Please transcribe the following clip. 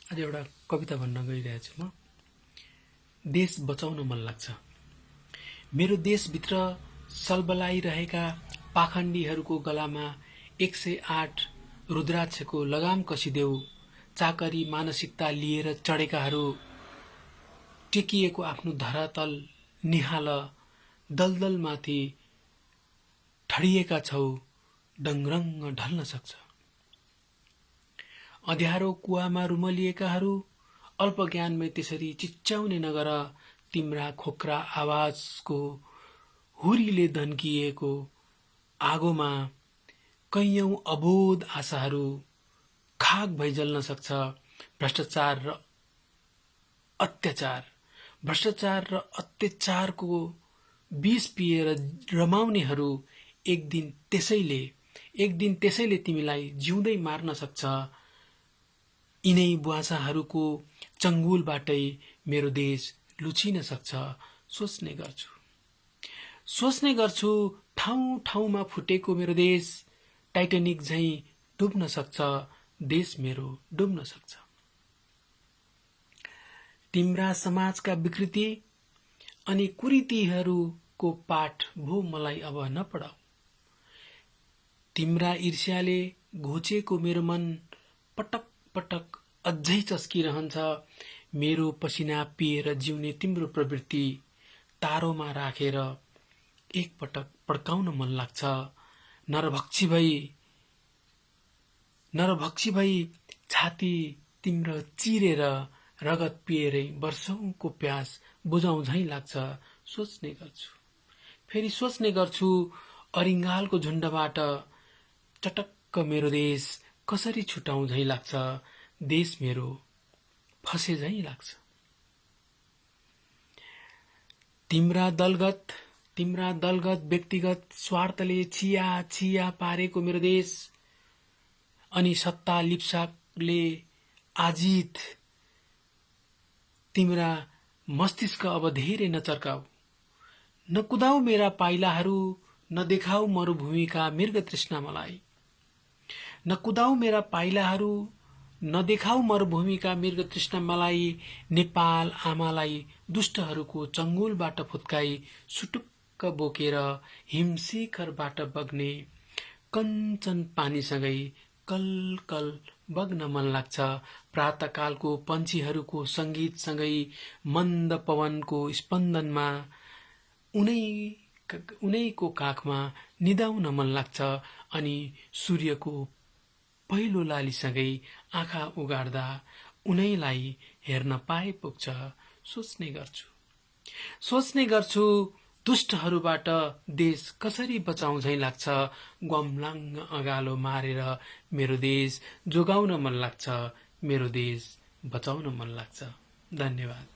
आज एउटा कविता भन्न गइरहेछु म। देश बचाउन मन लाग्छ। मेरो देशभित्र सलबलाइरहेका पाखण्डीहरूको गलामा 108 रुद्राक्षको लगाम कसिदेऊ। चाकरी मानसिकता लिएर चढेकाहरू टेकिएको आफ्नो धरातल निहाल। दलदलमाथि ठडिएका छौ, डङरङ्ग ढल्न सक्छ। अँध्यारो कुवामा रुमलिएकाहरू अल्पज्ञानमै त्यसरी चिच्याउने नगर। तिम्रा खोक्रा आवाजको हुरीले धन्किएको आगोमा कैयौं अबोध आशाहरू खाक भई जल्न सक्छ। भ्रष्टाचार र अत्याचारको विष पिएर रमाउनेहरू एक दिन त्यसैले तिमीलाई जिउँदै मार्न सक्छ। यिनै बुवासाहरूको चङ्गुलबाटै मेरो देश लुचिन सक्छ। सोच्ने गर्छु ठाउँ ठाउँमा फुटेको मेरो देश टाइटानिक झैं डुब्न सक्छ। देश मेरो डुब्न सक्छ। तिम्रा समाजका विकृति अनि कुरीतिहरूको पाठ भो मलाई अब नपढाऊ। तिम्रा ईर्ष्याले घोचेको मेरो मन पटक पटक अझै चस्किरहन्छ। मेरो पसिना पिएर जिउने तिम्रो प्रवृत्ति तारोमा राखेर एक पटक पड्काउन मन लाग्छ। नरभक्षी भई छाती तिम्रो चिरेर रगत पिएरै वर्षौंको प्यास बुझाउँ झैं लाग्छ। सोच्ने गर्छु अरिङ्गालको झुण्डबाट चटक्क मेरो देश कसरी छुटाउँ झैं लाग्छ। देश मेरो फसे झैं लाग्छ। तिम्रा दलगत व्यक्तिगत स्वार्थले छिया पारेको मेरो देश अनि सत्ता लिप्साले आजित तिम्रा मस्तिष्क अब धेरै नचर्काऊ। नकुदाऊ मेरा पाइलाहरू, नदेखाऊ मरुभूमिका मृग तृष्णा मलाई। नकुदाऊ मेरा पाइलाहरू, नदेखाऊ मरुभूमिका मृग तृष्णा मलाई। नेपाल आमालाई दुष्टहरूको चङ्गुलबाट फुत्काई सुटुक्क बोकेर हिमशिखरबाट बग्ने कञ्चन पानीसँगै कल कल बग्न मन लाग्छ। प्रातःकालको पन्छीहरूको संगीतसँगै मन्द पवनको स्पन्दनमा उनैको काखमा निदाउन मन लाग्छ। अनि सूर्यको पहिलो लालीसँगै आँखा उगाड्दा उनैलाई हेर्न पाए पुग्छ। सोच्ने गर्छु दुष्टहरूबाट देश कसरी बचाउँ झैं लाग्छ। ग्वाम्लाङ्ग अँगालो मारेर मेरो देश जोगाउन मन लाग्छ। मेरो देश बचाउन मन लाग्छ। धन्यवाद।